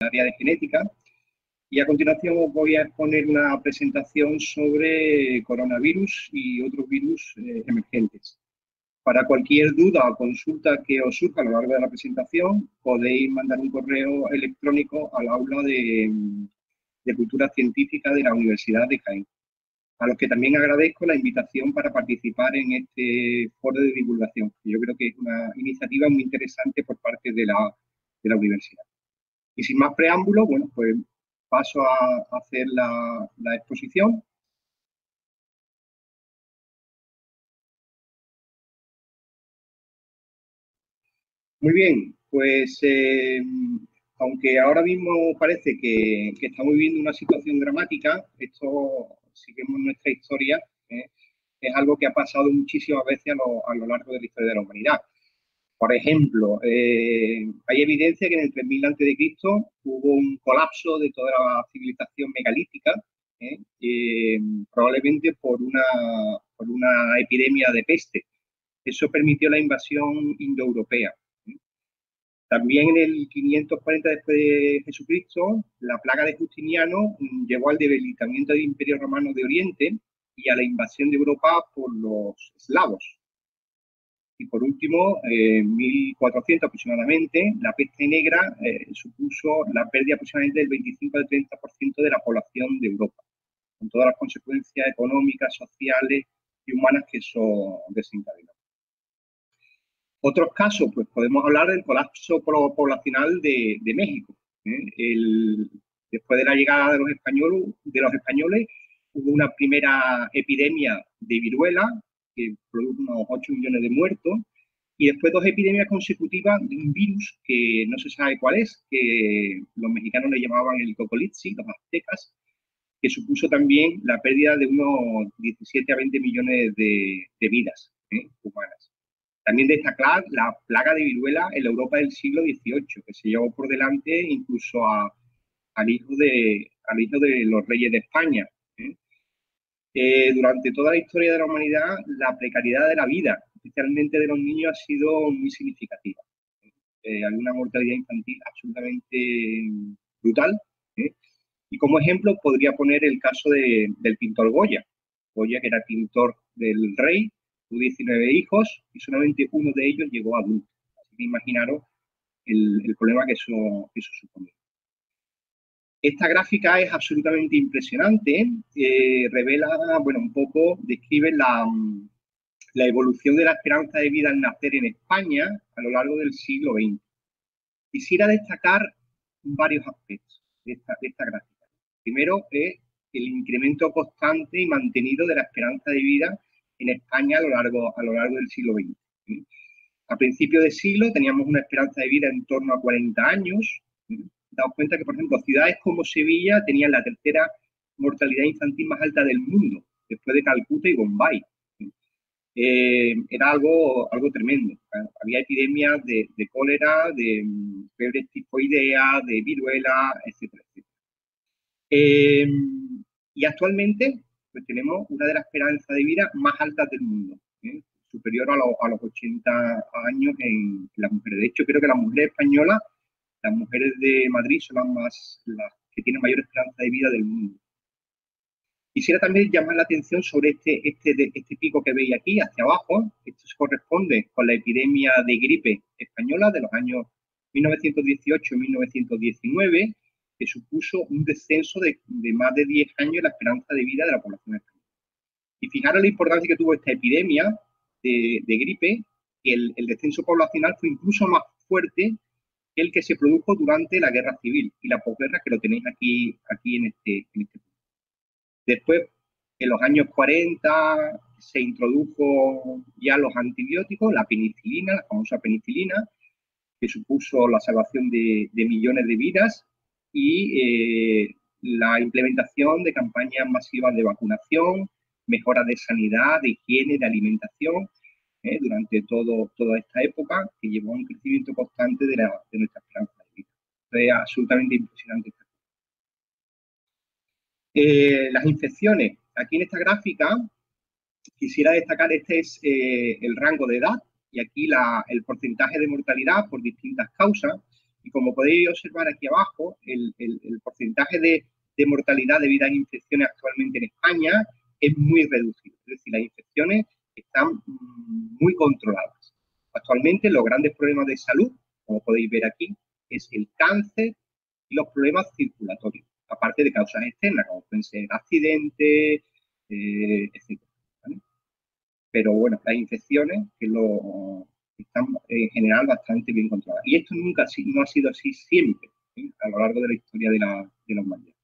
área de genética. Y a continuación os voy a exponer una presentación sobre coronavirus y otros virus emergentes. Para cualquier duda o consulta que os surja a lo largo de la presentación, podéis mandar un correo electrónico al aula de Cultura Científica de la Universidad de Jaén, a los que también agradezco la invitación para participar en este foro de divulgación. Yo creo que es una iniciativa muy interesante por parte de la universidad. Y sin más preámbulo, bueno, pues paso a hacer la exposición. Muy bien, pues aunque ahora mismo parece que estamos viviendo una situación dramática, esto, si vemos nuestra historia, es algo que ha pasado muchísimas veces a lo largo de la historia de la humanidad. Por ejemplo, hay evidencia que en el 3000 a.C. hubo un colapso de toda la civilización megalítica, probablemente por una epidemia de peste. Eso permitió la invasión indoeuropea. También en el 540 después de Jesucristo, la plaga de Justiniano llevó al debilitamiento del Imperio Romano de Oriente y a la invasión de Europa por los eslavos. Y por último, en 1400 aproximadamente, la peste negra supuso la pérdida aproximadamente del 25 al 30% de la población de Europa, con todas las consecuencias económicas, sociales y humanas que eso desencadenó. Otros casos, pues podemos hablar del colapso poblacional de México. Después de la llegada de los españoles, hubo una primera epidemia de viruela que produjo unos 8 millones de muertos, y después 2 epidemias consecutivas de un virus que no se sabe cuál es, que los mexicanos le llamaban el coccolizzi, los aztecas, que supuso también la pérdida de unos 17 a 20 millones de vidas humanas. También destacar la plaga de viruela en la Europa del siglo XVIII, que se llevó por delante incluso al hijo de los reyes de España. Durante toda la historia de la humanidad, la precariedad de la vida, especialmente de los niños, ha sido muy significativa. Hay una mortalidad infantil absolutamente brutal. Y como ejemplo podría poner el caso del pintor Goya. Goya, que era pintor del rey, tuvo 19 hijos y solamente uno de ellos llegó a adulto. Así que imaginaros el problema que eso supone. Esta gráfica es absolutamente impresionante. Revela, bueno, un poco, describe la evolución de la esperanza de vida al nacer en España a lo largo del siglo XX. Quisiera destacar varios aspectos de esta gráfica. Primero es el incremento constante y mantenido de la esperanza de vida en España a lo largo del siglo XX. A principios de siglo teníamos una esperanza de vida en torno a 40 años. Daos cuenta que, por ejemplo, ciudades como Sevilla tenían la tercera mortalidad infantil más alta del mundo, después de Calcuta y Bombay. Era algo tremendo. Había epidemias de cólera, de fiebre tifoidea, de viruela, etcétera, etcétera. Y actualmente pues tenemos una de las esperanzas de vida más altas del mundo, superior a los 80 años en las mujeres. De hecho, creo que las mujeres españolas, las mujeres de Madrid son las que tienen mayor esperanza de vida del mundo. Quisiera también llamar la atención sobre este pico que veis aquí, hacia abajo. Esto se corresponde con la epidemia de gripe española de los años 1918 y 1919, que supuso un descenso de más de 10 años en la esperanza de vida de la población española. Y fijaros la importancia que tuvo esta epidemia de gripe, que el descenso poblacional fue incluso más fuerte que el que se produjo durante la guerra civil y la posguerra, que lo tenéis aquí en este punto. Después, en los años 40, se introdujo ya los antibióticos, la penicilina, la famosa penicilina, que supuso la salvación de millones de vidas, y la implementación de campañas masivas de vacunación, mejoras de sanidad, de higiene, de alimentación, durante toda esta época, que llevó a un crecimiento constante de nuestra esperanza de vida. Es absolutamente impresionante. Las infecciones. Aquí en esta gráfica quisiera destacar, este es el rango de edad, y aquí el porcentaje de mortalidad por distintas causas. Y Y como podéis observar aquí abajo, el porcentaje de mortalidad debido a infecciones actualmente en España es muy reducido. Es decir, las infecciones están muy controladas. Actualmente los grandes problemas de salud, como podéis ver aquí, es el cáncer y los problemas circulatorios, aparte de causas externas, como pueden ser accidentes, etc. ¿Vale? Pero bueno, las infecciones que están en general bastante bien controladas. Y esto nunca no ha sido así siempre, a lo largo de la historia de la humanidad.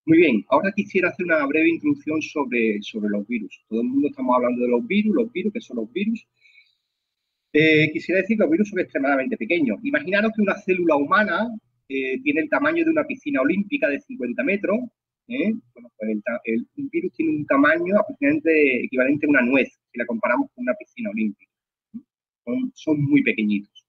Muy bien, ahora quisiera hacer una breve introducción sobre los virus. Todo el mundo estamos hablando de los virus, ¿qué son los virus? Quisiera decir que los virus son extremadamente pequeños. Imaginaros que una célula humana tiene el tamaño de una piscina olímpica de 50 metros. Bueno, pues un virus tiene un tamaño aproximadamente equivalente a una nuez, si la comparamos con una piscina olímpica. Son muy pequeñitos.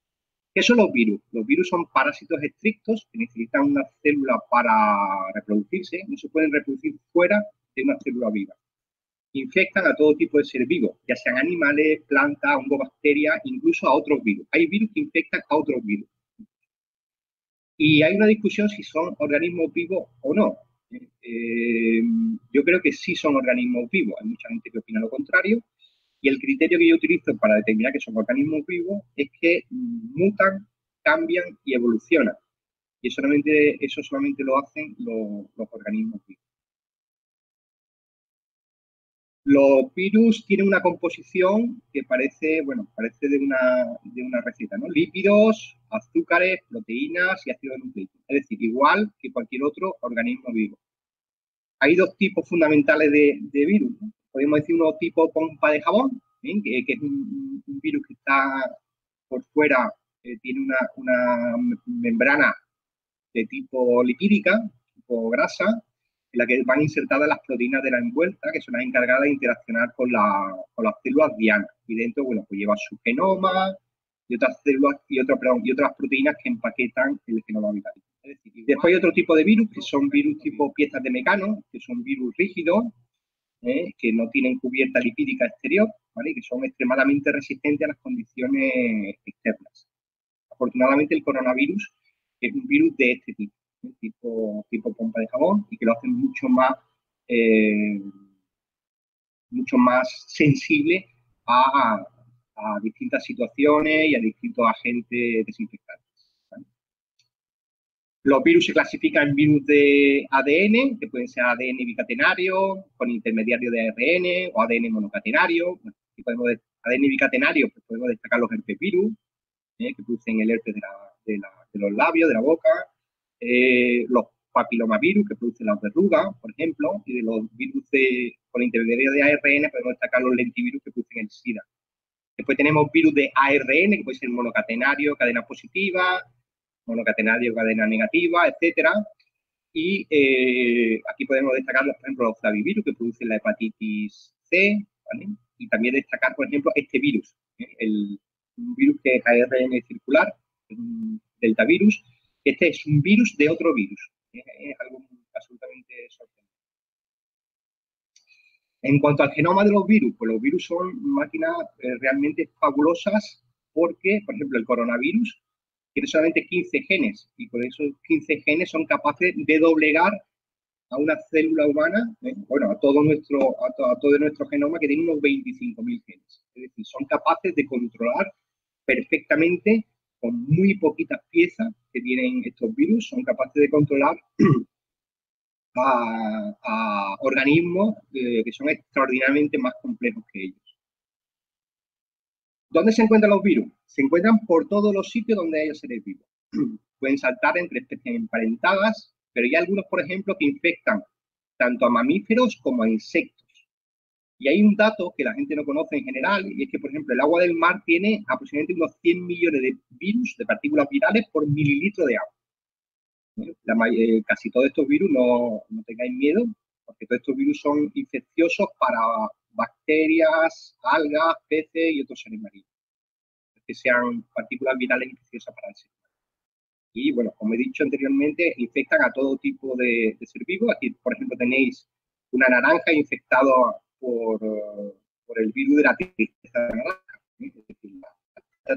¿Qué son los virus? Los virus son parásitos estrictos que necesitan una célula para reproducirse. No se pueden reproducir fuera de una célula viva. Infectan a todo tipo de seres vivos, ya sean animales, plantas, hongos, bacterias, incluso a otros virus. Hay virus que infectan a otros virus. Y hay una discusión si son organismos vivos o no. Yo creo que sí son organismos vivos. Hay mucha gente que opina lo contrario. Y el criterio que yo utilizo para determinar que son organismos vivos es que mutan, cambian y evolucionan. Y eso solamente lo hacen los organismos vivos. Los virus tienen una composición que parece de una receta, ¿no? Lípidos, azúcares, proteínas y ácidos nucleicos. Es decir, igual que cualquier otro organismo vivo. Hay dos tipos fundamentales de virus, ¿no? Podemos decir uno tipo pompa de jabón, que es un virus que está por fuera, tiene una membrana de tipo lipídica, tipo grasa, en la que van insertadas las proteínas de la envuelta, que son las encargadas de interaccionar con las células dianas. Y dentro, bueno, pues lleva su genoma y otras células y otras proteínas que empaquetan el genoma viral. Es decir, después hay otro tipo de virus, que son virus tipo piezas de mecano, que son virus rígidos, que no tienen cubierta lipídica exterior, ¿vale? Y que son extremadamente resistentes a las condiciones externas. Afortunadamente, el coronavirus es un virus de este tipo, tipo pompa de jabón, y que lo hace mucho más sensible a distintas situaciones y a distintos agentes desinfectantes, ¿vale? Los virus se clasifican en virus de ADN, que pueden ser ADN bicatenario, con intermediario de ARN o ADN monocatenario. Bueno, si podemos ADN bicatenario, pues podemos destacar los herpesvirus, que producen el herpes de los labios, de la boca, los papilomavirus, que producen las verrugas, por ejemplo, y de los virus con intermediario de ARN podemos destacar los lentivirus, que producen el SIDA. Después tenemos virus de ARN, que puede ser monocatenario, cadena positiva, monocatenario, cadena negativa, etcétera. Y aquí podemos destacar, por ejemplo, los flavivirus, que producen la hepatitis C, ¿vale? Y también destacar, por ejemplo, este virus, un virus que es ARN circular, un deltavirus. Este es un virus de otro virus. Es algo absolutamente sorprendente. En cuanto al genoma de los virus, pues los virus son máquinas realmente fabulosas porque, por ejemplo, el coronavirus tiene solamente 15 genes y con esos 15 genes son capaces de doblegar a una célula humana, bueno, a todo nuestro genoma, que tiene unos 25.000 genes. Es decir, son capaces de controlar perfectamente, con muy poquitas piezas que tienen estos virus, son capaces de controlar a organismos que son extraordinariamente más complejos que ellos. ¿Dónde se encuentran los virus? Se encuentran por todos los sitios donde haya seres vivos. Pueden saltar entre especies emparentadas, pero hay algunos, por ejemplo, que infectan tanto a mamíferos como a insectos. Y hay un dato que la gente no conoce en general, y es que, por ejemplo, el agua del mar tiene aproximadamente unos 100 millones de virus, de partículas virales, por mililitro de agua. Casi todos estos virus, no tengáis miedo, porque todos estos virus son infecciosos para bacterias, algas, peces y otros seres marinos, que sean partículas virales infecciosas para el ser humano. Y bueno, como he dicho anteriormente, infectan a todo tipo de ser vivo. Aquí, por ejemplo, tenéis una naranja infectada por el virus de la tristeza naranja. Es decir, la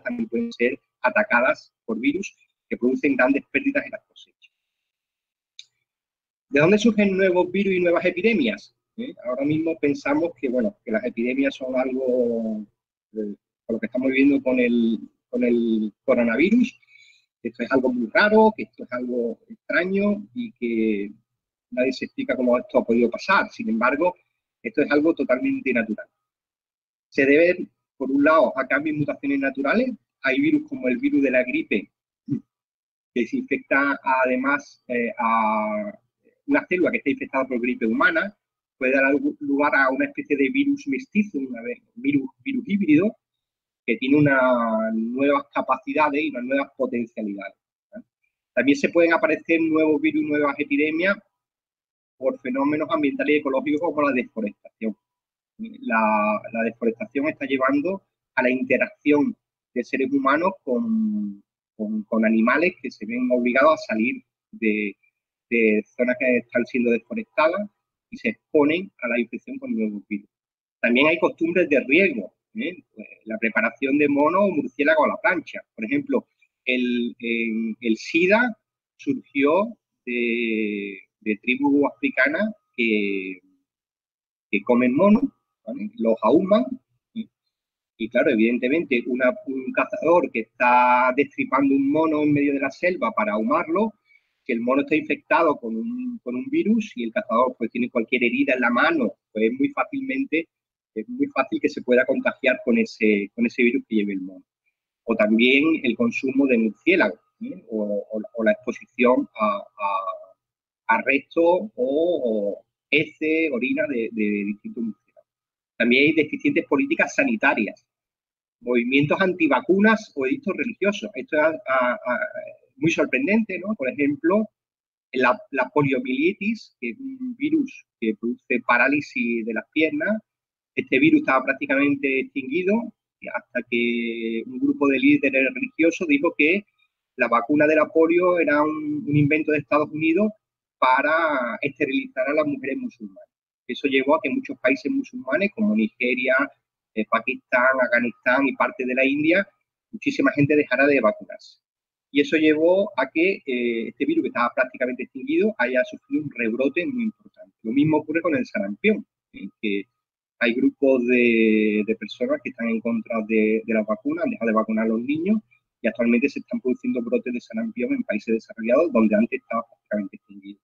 también pueden ser atacadas por virus que producen grandes pérdidas en las cosechas. ¿De dónde surgen nuevos virus y nuevas epidemias? Ahora mismo pensamos que, bueno, que las epidemias son algo, con lo que estamos viviendo con el coronavirus. Esto es algo muy raro, que esto es algo extraño y que nadie se explica cómo esto ha podido pasar. Sin embargo, esto es algo totalmente natural. Se debe, por un lado, a cambios y mutaciones naturales. Hay virus como el virus de la gripe, que se infecta además a una célula que está infectada por gripe humana. Puede dar lugar a una especie de virus mestizo, un virus híbrido, que tiene unas nuevas capacidades y unas nuevas potencialidades. También se pueden aparecer nuevos virus y nuevas epidemias por fenómenos ambientales y ecológicos como la deforestación. La deforestación está llevando a la interacción de seres humanos con animales que se ven obligados a salir de zonas que están siendo deforestadas y se exponen a la infección con nuevos virus. También hay costumbres de riesgo, la preparación de mono o murciélago a la plancha. Por ejemplo, el SIDA surgió de tribus africanas que comen mono, ¿vale? Los ahuman y claro, evidentemente un cazador que está destripando un mono en medio de la selva para ahumarlo, si el mono está infectado con un virus y el cazador pues tiene cualquier herida en la mano, pues es muy fácil que se pueda contagiar con ese virus que lleve el mono. O también el consumo de murciélagos, o la exposición a restos o heces, orina de distintos murciélagos. También hay deficientes políticas sanitarias, movimientos antivacunas o edictos religiosos. Esto es muy sorprendente, ¿no? Por ejemplo, la poliomielitis, que es un virus que produce parálisis de las piernas. Este virus estaba prácticamente extinguido hasta que un grupo de líderes religiosos dijo que la vacuna de la polio era un invento de Estados Unidos para esterilizar a las mujeres musulmanas. Eso llevó a que muchos países musulmanes, como Nigeria, Pakistán, Afganistán y parte de la India, muchísima gente dejara de vacunarse. Y eso llevó a que este virus, que estaba prácticamente extinguido, haya sufrido un rebrote muy importante. Lo mismo ocurre con el sarampión, que hay grupos de personas que están en contra de las vacunas, han dejado de vacunar a los niños y actualmente se están produciendo brotes de sarampión en países desarrollados donde antes estaba prácticamente extinguido.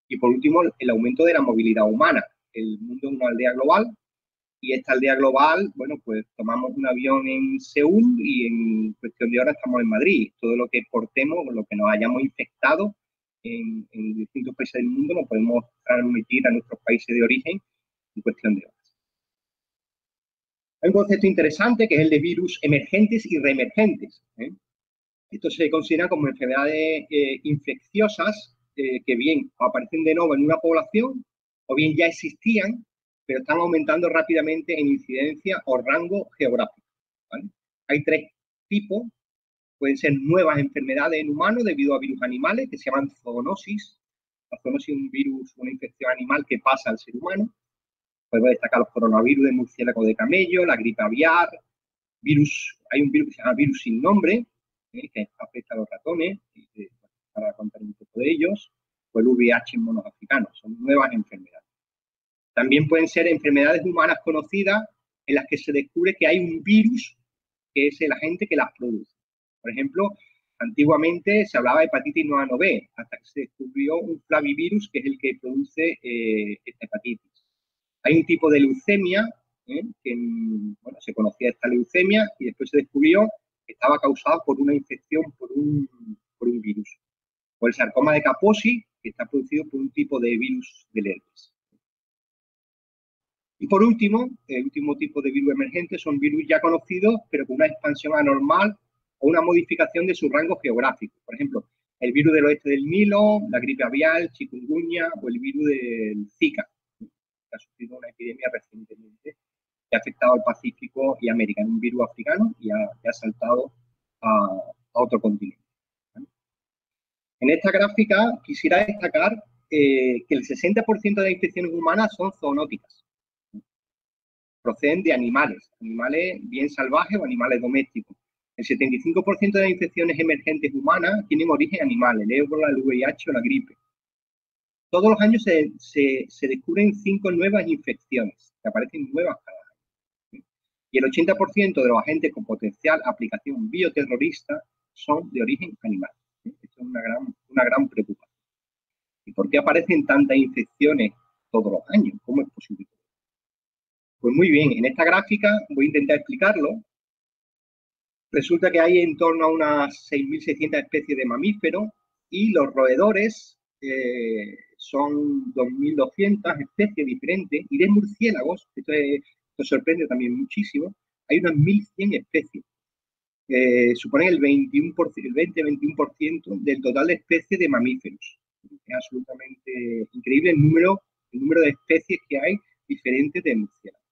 Y por último, el aumento de la movilidad humana. El mundo es una aldea global y esta aldea global, bueno, pues tomamos un avión en Seúl y en cuestión de horas estamos en Madrid. Todo lo que exportemos, lo que nos hayamos infectado en distintos países del mundo, lo podemos transmitir a nuestros países de origen en cuestión de horas. Hay un concepto interesante que es el de virus emergentes y reemergentes. Esto se considera como enfermedades infecciosas que bien aparecen de nuevo en una población o bien ya existían, pero están aumentando rápidamente en incidencia o rango geográfico, ¿vale? Hay tres tipos. Pueden ser nuevas enfermedades en humanos debido a virus animales que se llaman zoonosis. La zoonosis es un virus, una infección animal que pasa al ser humano. Podemos destacar los coronavirus de murciélago de camello, la gripe aviar, hay un virus que se llama virus sin nombre, que afecta a los ratones, para contar un poco de ellos, o el VIH en monos africanos. Son nuevas enfermedades. También pueden ser enfermedades humanas conocidas en las que se descubre que hay un virus que es el agente que las produce. Por ejemplo, antiguamente se hablaba de hepatitis no A no B, hasta que se descubrió un flavivirus que es el que produce esta hepatitis. Hay un tipo de leucemia, que bueno, se conocía esta leucemia y después se descubrió que estaba causada por una infección por un virus. O el sarcoma de Kaposi, que está producido por un tipo de virus del herpes. Y por último, el último tipo de virus emergente son virus ya conocidos, pero con una expansión anormal o una modificación de su rango geográfico. Por ejemplo, el virus del oeste del Nilo, la gripe aviar, chikungunya o el virus del Zika, que ha sufrido una epidemia recientemente que ha afectado al Pacífico y América, en un virus africano y ha saltado a otro continente. En esta gráfica quisiera destacar que el 60% de las infecciones humanas son zoonóticas. Proceden de animales bien salvajes o animales domésticos. El 75% de las infecciones emergentes humanas tienen origen animal, el ébola, el VIH o la gripe. Todos los años se descubren 5 nuevas infecciones, que aparecen nuevas cada año. Y el 80% de los agentes con potencial aplicación bioterrorista son de origen animal. Esto es una gran preocupación. ¿Y por qué aparecen tantas infecciones todos los años? ¿Cómo es posible? Pues muy bien, en esta gráfica voy a intentar explicarlo. Resulta que hay en torno a unas 6.600 especies de mamíferos y los roedores son 2.200 especies diferentes, y de murciélagos, esto sorprende también muchísimo, hay unas 1.100 especies. Suponen el 20-21% del total de especies de mamíferos. Es absolutamente increíble el número de especies que hay diferentes de murciélagos.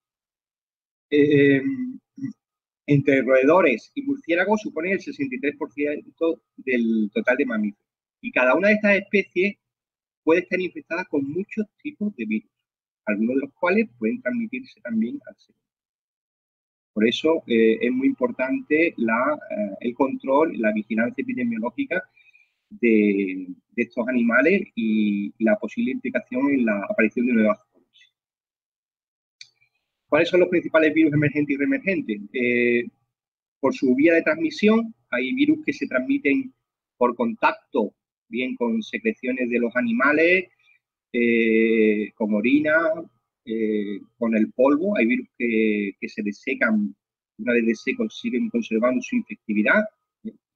Entre roedores y murciélagos suponen el 63% del total de mamíferos. Y cada una de estas especies puede estar infectada con muchos tipos de virus, algunos de los cuales pueden transmitirse también al ser humano. Por eso es muy importante el control, la vigilancia epidemiológica de estos animales y la posible implicación en la aparición de nuevas formas. ¿Cuáles son los principales virus emergentes y reemergentes? Por su vía de transmisión, hay virus que se transmiten por contacto, bien con secreciones de los animales, con orina, con el polvo. Hay virus que se desecan, una vez desecan siguen conservando su infectividad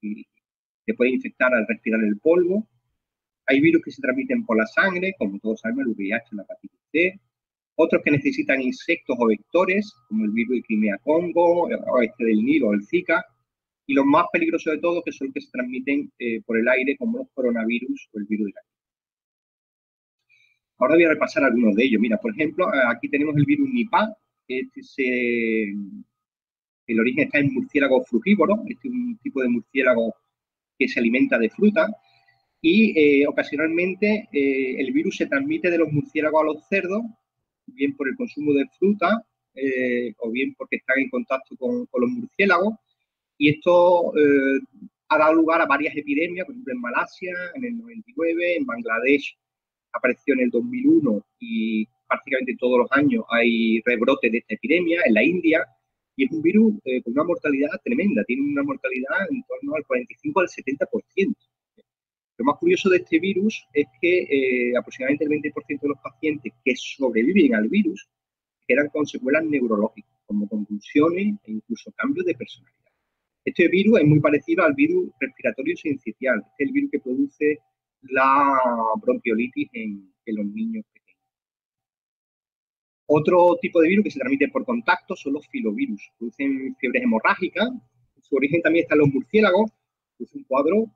y se puede infectar al respirar el polvo. Hay virus que se transmiten por la sangre, como todos sabemos, el VIH, la hepatitis C. Otros que necesitan insectos o vectores, como el virus de Crimea-Congo, o del Nilo o el Zika. Y los más peligrosos de todos, que son los que se transmiten por el aire, como los coronavirus o el virus de la gripe. Ahora voy a repasar algunos de ellos. Mira, por ejemplo, aquí tenemos el virus Nipah. El origen está en murciélagos frugívoros. Este es un tipo de murciélago que se alimenta de fruta. Y ocasionalmente el virus se transmite de los murciélagos a los cerdos, bien por el consumo de fruta o bien porque están en contacto con los murciélagos. Y esto ha dado lugar a varias epidemias, por ejemplo en Malasia en el 99, en Bangladesh apareció en el 2001 y prácticamente todos los años hay rebrotes de esta epidemia, en la India, y es un virus con una mortalidad tremenda, tiene una mortalidad en torno al 45 al 70%. Lo más curioso de este virus es que aproximadamente el 20% de los pacientes que sobreviven al virus quedan con secuelas neurológicas, como convulsiones e incluso cambios de personalidad. Este virus es muy parecido al virus respiratorio sincicial, este es el virus que produce la bronquiolitis en los niños pequeños. Otro tipo de virus que se transmite por contacto son los filovirus, producen fiebres hemorrágicas, su origen también está en los murciélagos. Es un cuadro,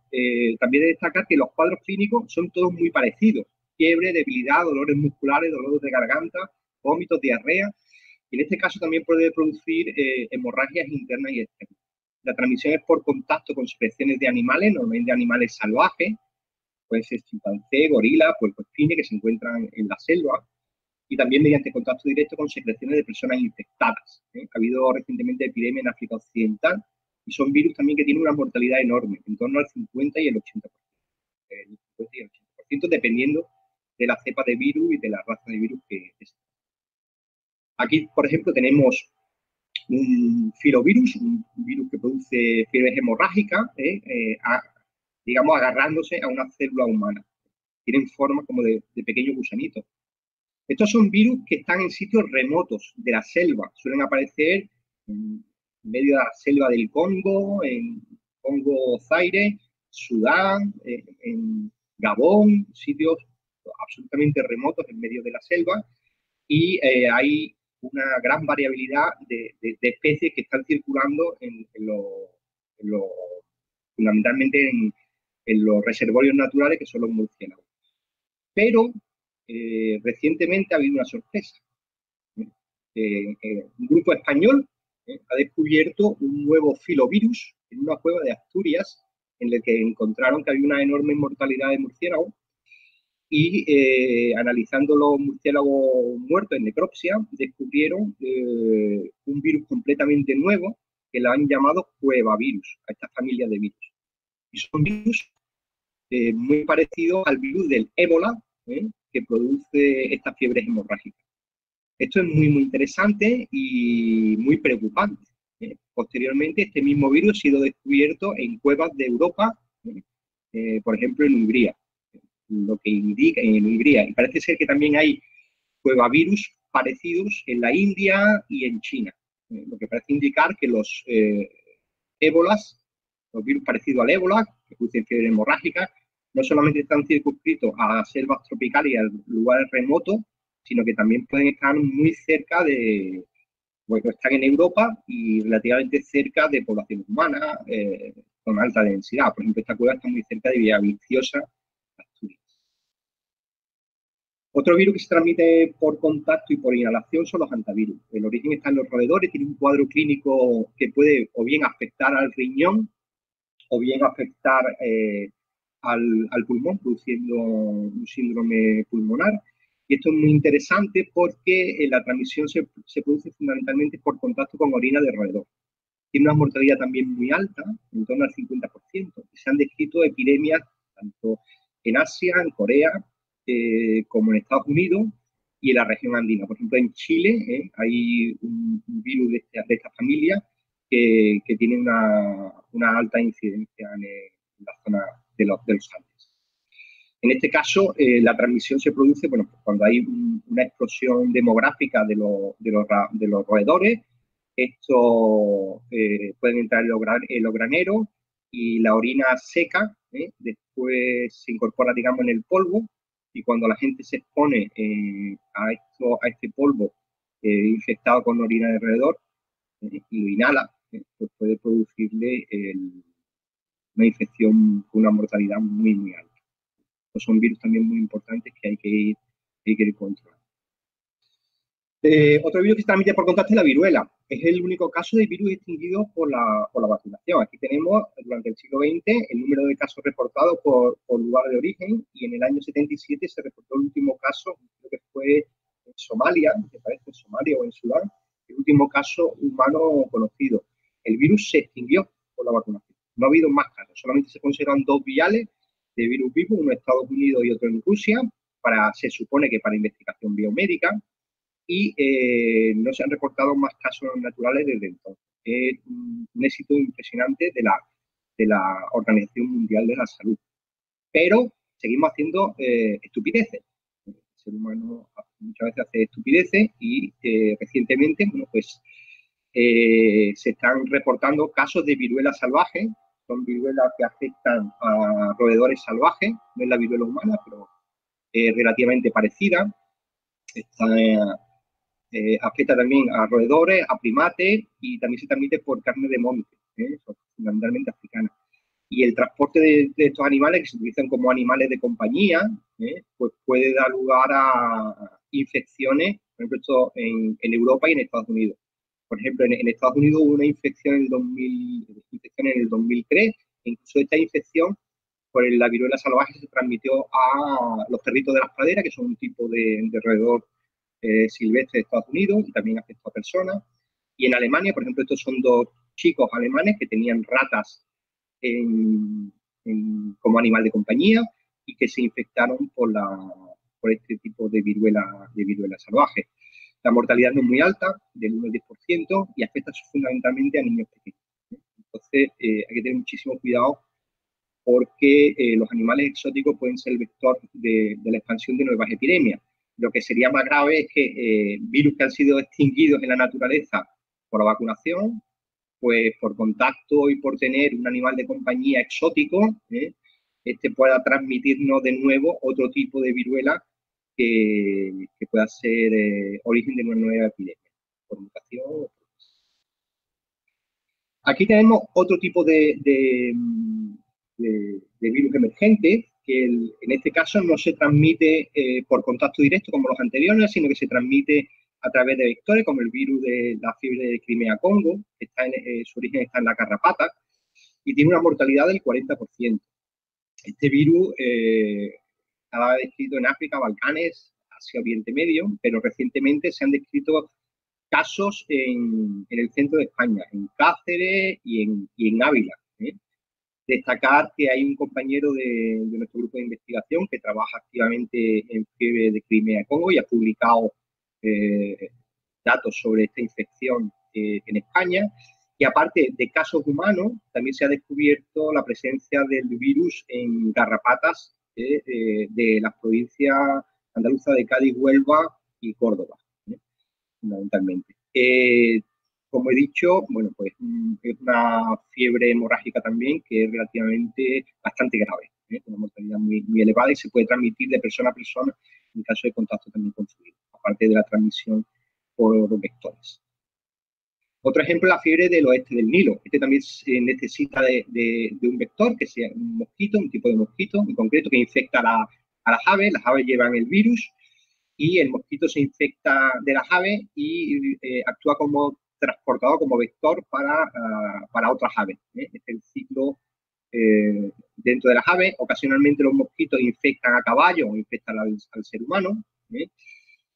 también de destacar que los cuadros clínicos son todos muy parecidos: fiebre, debilidad, dolores musculares, dolores de garganta, vómitos, diarrea, y en este caso también puede producir hemorragias internas y externas. La transmisión es por contacto con secreciones de animales, normalmente de animales salvajes, puede ser chimpancé, gorila, puercoespines que se encuentran en la selva, y también mediante contacto directo con secreciones de personas infectadas. Ha habido recientemente epidemia en África Occidental, y son virus también que tienen una mortalidad enorme, en torno al 50 y el 80%. El 50 y el 80%, dependiendo de la cepa de virus y de la raza de virus que es. Aquí, por ejemplo, tenemos un filovirus, un virus que produce fiebres hemorrágicas, digamos, agarrándose a una célula humana. Tienen forma como de pequeños gusanitos. Estos son virus que están en sitios remotos de la selva. Suelen aparecer en medio de la selva del Congo, en Congo Zaire, Sudán, en Gabón, sitios absolutamente remotos en medio de la selva, y hay una gran variabilidad de especies que están circulando fundamentalmente en los reservorios naturales, que son los murciélagos. Pero recientemente ha habido una sorpresa. Un grupo español ha descubierto un nuevo filovirus en una cueva de Asturias, en el que encontraron que había una enorme mortalidad de murciélagos, y analizando los murciélagos muertos en necropsia, descubrieron un virus completamente nuevo que lo han llamado cuevavirus, a esta familia de virus. Y son virus muy parecidos al virus del ébola, que produce estas fiebres hemorrágicas. Esto es muy, muy interesante y muy preocupante. Posteriormente, este mismo virus ha sido descubierto en cuevas de Europa, por ejemplo, en Hungría, lo que indica en Hungría. Y parece ser que también hay cuevavirus parecidos en la India y en China, lo que parece indicar que los ébolas, los virus parecidos al ébola, que producen fiebre hemorrágica, no solamente están circunscritos a selvas tropicales y a lugares remotos, sino que también pueden estar muy cerca de, bueno, están en Europa y relativamente cerca de poblaciones humanas con alta densidad. Por ejemplo, esta cueva está muy cerca de Villaviciosa, Asturias. Otro virus que se transmite por contacto y por inhalación son los hantavirus. El origen está en los roedores, tiene un cuadro clínico que puede o bien afectar al riñón o bien afectar al pulmón, produciendo un síndrome pulmonar. Y esto es muy interesante porque la transmisión se produce fundamentalmente por contacto con orina de roedor. Tiene una mortalidad también muy alta, en torno al 50%. Se han descrito epidemias tanto en Asia, en Corea, como en Estados Unidos y en la región andina. Por ejemplo, en Chile hay un virus de esta familia que tiene una alta incidencia en la zona de los Andes. En este caso, la transmisión se produce cuando hay una explosión demográfica de los roedores. Estos pueden entrar en los graneros y la orina seca, después se incorpora, digamos, en el polvo, y cuando la gente se expone a este polvo infectado con orina de roedor y lo inhala, pues puede producirle una infección con una mortalidad muy, muy alta. Pues son virus también muy importantes que hay que ir controlando. Otro virus que se transmite por contacto es la viruela. Es el único caso de virus extinguido por la vacunación. Aquí tenemos, durante el siglo XX, el número de casos reportados por lugar de origen, y en el año 77 se reportó el último caso, creo que fue en Somalia, me parece, en Somalia o en Sudán, el último caso humano conocido. El virus se extinguió por la vacunación. No ha habido más casos, solamente se consideran 2 viales de virus vivo, uno en Estados Unidos y otro en Rusia, se supone que para investigación biomédica, y no se han reportado más casos naturales desde entonces. Es un éxito impresionante de la Organización Mundial de la Salud. Pero seguimos haciendo estupideces. El ser humano muchas veces hace estupideces y recientemente, se están reportando casos de viruela salvaje. Son viruelas que afectan a roedores salvajes, no es la viruela humana, pero relativamente parecida. Afecta también a roedores, a primates, y también se transmite por carne de monte, fundamentalmente africana. Y el transporte de estos animales, que se utilizan como animales de compañía, pues puede dar lugar a infecciones, por ejemplo, esto en Europa y en Estados Unidos. Por ejemplo, en Estados Unidos hubo una infección en el 2003, e incluso esta infección por la viruela salvaje se transmitió a los perritos de las praderas, que son un tipo de roedor silvestre de Estados Unidos, y también afectó a personas. Y en Alemania, por ejemplo, estos son 2 chicos alemanes que tenían ratas como animal de compañía y que se infectaron por este tipo de viruela salvaje. La mortalidad no es muy alta, del 1 al 10%, y afecta fundamentalmente a niños pequeños. Entonces, hay que tener muchísimo cuidado porque los animales exóticos pueden ser el vector de la expansión de nuevas epidemias. Lo que sería más grave es que virus que han sido extinguidos en la naturaleza por la vacunación, pues por contacto y por tener un animal de compañía exótico, este pueda transmitirnos de nuevo otro tipo de viruela que pueda ser origen de una nueva epidemia, por mutación. Aquí tenemos otro tipo de virus emergente, que en este caso no se transmite por contacto directo como los anteriores, sino que se transmite a través de vectores, como el virus de la fiebre de Crimea-Congo, que su origen está en la garrapata, y tiene una mortalidad del 40%. Este virus estaba descrito en África, Balcanes, Asia, Oriente Medio, pero recientemente se han descrito casos en el centro de España, en Cáceres y en Ávila. Destacar que hay un compañero de nuestro grupo de investigación que trabaja activamente en fiebre de Crimea-Congo y ha publicado datos sobre esta infección en España. Y aparte de casos humanos, también se ha descubierto la presencia del virus en garrapatas de las provincias andaluzas de Cádiz, Huelva y Córdoba, fundamentalmente. Como he dicho, bueno, pues es una fiebre hemorrágica también que es relativamente bastante grave, una mortalidad muy, muy elevada y se puede transmitir de persona a persona en caso de contacto también con fluido, aparte de la transmisión por vectores. Otro ejemplo es la fiebre del oeste del Nilo. Este también necesita de un vector, que sea un mosquito, un tipo de mosquito en concreto que infecta a las aves. Las aves llevan el virus y el mosquito se infecta de las aves y actúa como transportador, como vector para otras aves. Es el ciclo dentro de las aves. Ocasionalmente los mosquitos infectan a caballos o infectan al ser humano.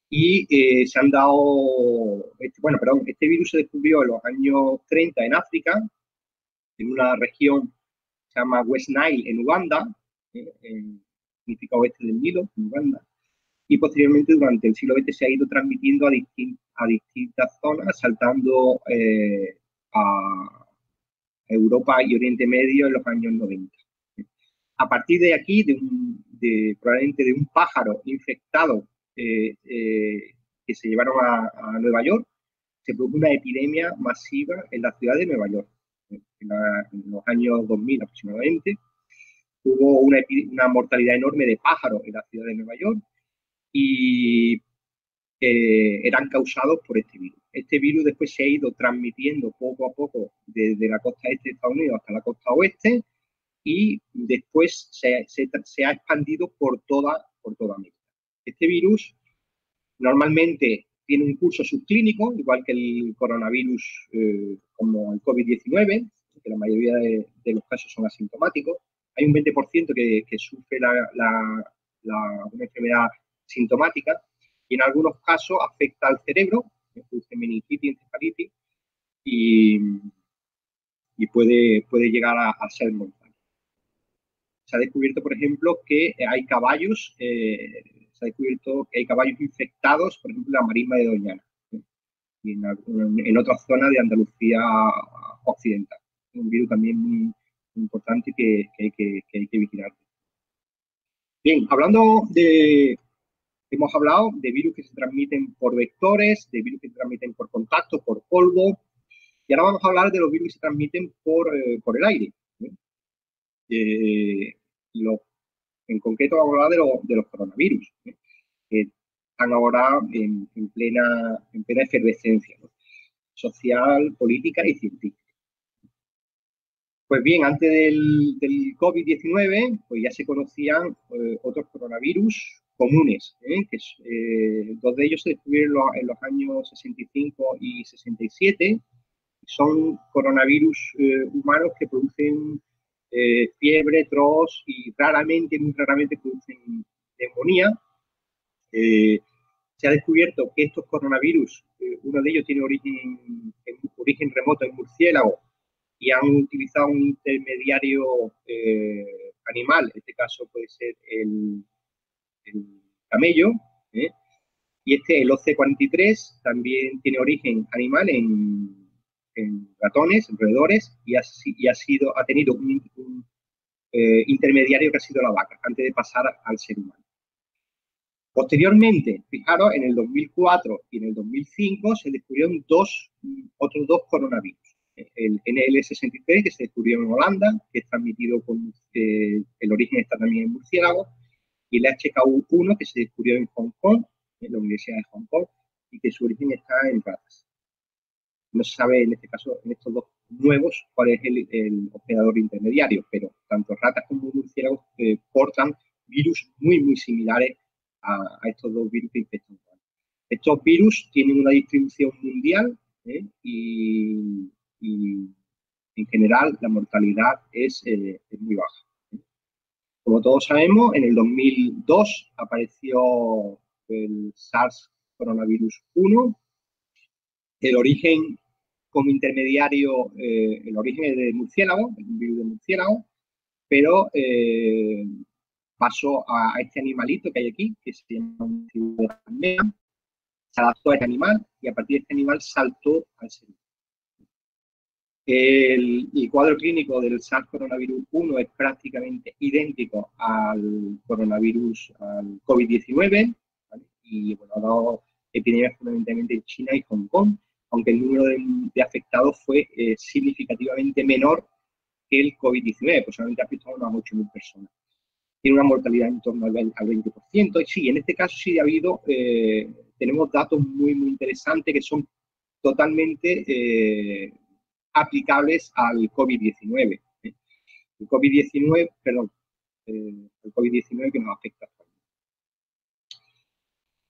Y se han dado, este virus se descubrió en los años 30 en África, en una región que se llama West Nile, en Uganda, significa oeste del Nilo, en Uganda. Y posteriormente durante el siglo XX se ha ido transmitiendo a distintas zonas, saltando a Europa y Oriente Medio en los años 90. A partir de aquí, probablemente de un pájaro infectado que se llevaron a Nueva York, se produjo una epidemia masiva en la ciudad de Nueva York. En los años 2000 aproximadamente, hubo una mortalidad enorme de pájaros en la ciudad de Nueva York y eran causados por este virus. Este virus después se ha ido transmitiendo poco a poco desde la costa este de Estados Unidos hasta la costa oeste y después se ha expandido por toda América. Este virus normalmente tiene un curso subclínico, igual que el coronavirus como el COVID-19, que la mayoría de los casos son asintomáticos. Hay un 20% que sufre una enfermedad sintomática y en algunos casos afecta al cerebro, produce meningitis, encefalitis y puede llegar a ser mortal. Se ha descubierto, por ejemplo, que hay caballos, infectados, por ejemplo, en la marisma de Doñana, y en otras zonas de Andalucía occidental. Un virus también muy importante que hay que vigilar. Bien, hemos hablado de virus que se transmiten por vectores, de virus que se transmiten por contacto, por polvo, y ahora vamos a hablar de los virus que se transmiten por el aire. En concreto vamos a hablar de los coronavirus, que están ahora en plena efervescencia, ¿no? Social, política y científica. Pues bien, antes del COVID-19, pues ya se conocían otros coronavirus comunes, que dos de ellos se descubrieron en los años 65 y 67. Son coronavirus humanos que producen fiebre, tos y muy raramente producen neumonía. Se ha descubierto que estos coronavirus, uno de ellos tiene origen remoto en murciélago y han utilizado un intermediario animal, en este caso puede ser el camello, y el OC43 también tiene origen animal en ratones, en roedores, y ha tenido un intermediario que ha sido la vaca, antes de pasar al ser humano. Posteriormente, fijaros, en el 2004 y en el 2005 se descubrieron otros dos coronavirus. El NL63, que se descubrió en Holanda, que es transmitido el origen está también en murciélago, y el HKU1, que se descubrió en Hong Kong, en la Universidad de Hong Kong, y que su origen está en ratas. No se sabe en este caso, en estos dos nuevos, cuál es el hospedador intermediario, pero tanto ratas como murciélagos portan virus muy, muy similares a estos dos virus que infectan. Estos virus tienen una distribución mundial y en general la mortalidad es muy baja. Como todos sabemos, en el 2002 apareció el SARS coronavirus 1 El origen como intermediario, el origen es de murciélago, es un virus de murciélago, pero pasó a este animalito que hay aquí, que se llama palmea, se adaptó a este animal y a partir de este animal saltó al ser humano. El cuadro clínico del SARS coronavirus 1 es prácticamente idéntico al coronavirus, al COVID-19, ¿vale? Y bueno, ha dado epidemias fundamentalmente en China y Hong Kong, aunque el número de afectados fue significativamente menor que el COVID-19, pues solamente ha afectado a unas 8.000 personas. Tiene una mortalidad en torno al 20%. Y sí, en este caso sí ha habido, tenemos datos muy, muy interesantes que son totalmente aplicables al COVID-19. El COVID-19, perdón, el COVID-19 que nos afecta.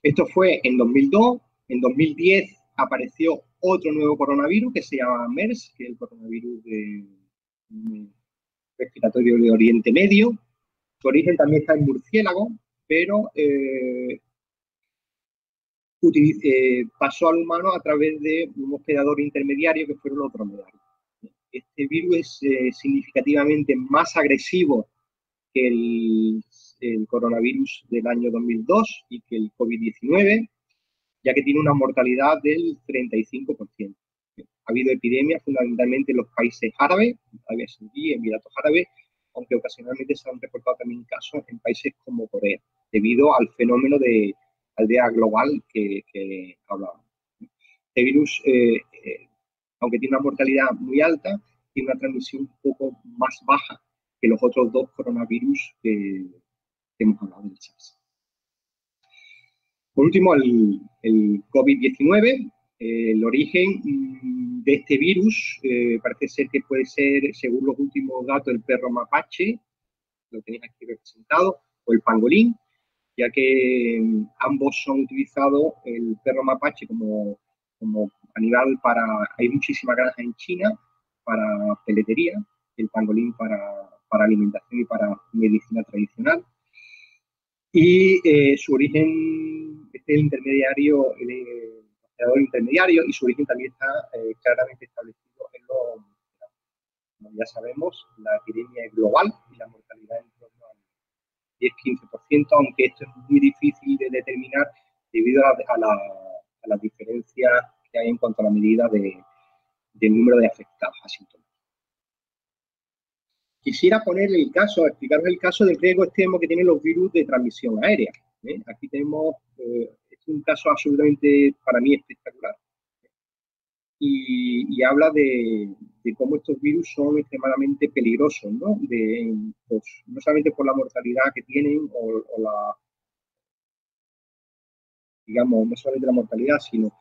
Esto fue en 2002. En 2010 apareció otro nuevo coronavirus que se llama MERS, que es el coronavirus respiratorio de Oriente Medio. Su origen también está en murciélago, pero pasó al humano a través de un hospedador intermediario que fueron los dromedarios. Este virus es significativamente más agresivo que el coronavirus del año 2002 y que el COVID-19, ya que tiene una mortalidad del 35%. Ha habido epidemias fundamentalmente en los países árabes, Arabia Saudí, Emiratos Árabes, aunque ocasionalmente se han reportado también casos en países como Corea, debido al fenómeno de aldea global que hablábamos. Este virus, aunque tiene una mortalidad muy alta, tiene una transmisión un poco más baja que los otros dos coronavirus que hemos hablado del SARS. Por último, el COVID-19, el origen de este virus parece ser que puede ser, según los últimos datos, el perro mapache, lo tenéis aquí representado, o el pangolín, ya que ambos son utilizados, el perro mapache como animal para, hay muchísimas granjas en China para peletería, el pangolín para alimentación y para medicina tradicional. Y su origen, este es el intermediario, el hospedador intermediario, y su origen también está claramente establecido en los, como ya sabemos, la epidemia es global y la mortalidad en torno al 10-15%, aunque esto es muy difícil de determinar debido a las diferencias que hay en cuanto a la medida del número de afectados asintomáticos. Quisiera poner el caso, explicaros el caso del riesgo extremo que tienen los virus de transmisión aérea. Aquí tenemos es un caso absolutamente, para mí, espectacular. Y habla de cómo estos virus son extremadamente peligrosos, ¿no? Pues, no solamente por la mortalidad que tienen o la, digamos, no solamente la mortalidad, sino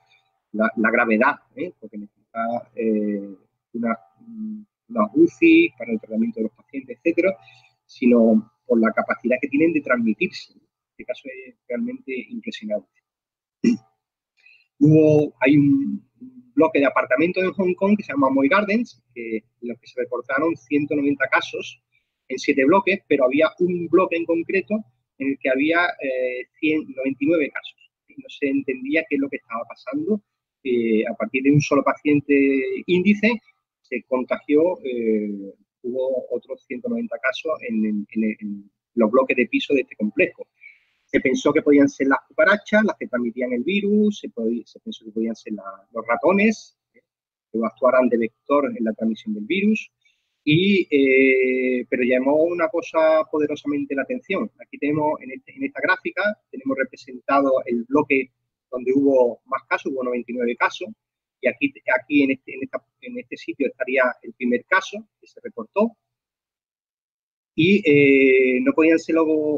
la gravedad, porque necesita una UCI para el tratamiento de los pacientes, etcétera, sino por la capacidad que tienen de transmitirse. Este caso es realmente impresionante. Hay un bloque de apartamentos en Hong Kong que se llama Amoy Gardens, en los que se reportaron 190 casos en 7 bloques, pero había un bloque en concreto en el que había 199 casos. Y no se entendía qué es lo que estaba pasando. A partir de un solo paciente índice se contagió, hubo otros 190 casos en los bloques de piso de este complejo. Se pensó que podían ser las cucarachas las que transmitían el virus, se pensó que podían ser los ratones, que actuaran de vector en la transmisión del virus, pero llamó una cosa poderosamente la atención. Aquí tenemos, en esta gráfica, tenemos representado el bloque donde hubo más casos, hubo 99 casos, y aquí en este sitio estaría el primer caso que se reportó, y no podían ser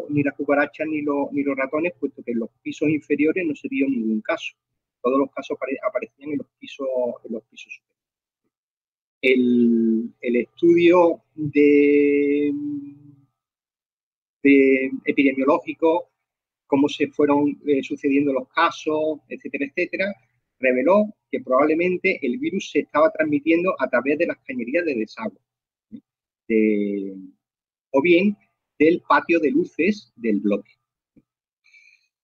ni las cucarachas ni los ratones, puesto que en los pisos inferiores no se dio ningún caso. Todos los casos aparecían en los pisos superiores. El estudio epidemiológico, cómo se fueron sucediendo los casos, etcétera, etcétera, reveló que probablemente el virus se estaba transmitiendo a través de las cañerías de desagüe, o bien del patio de luces del bloque.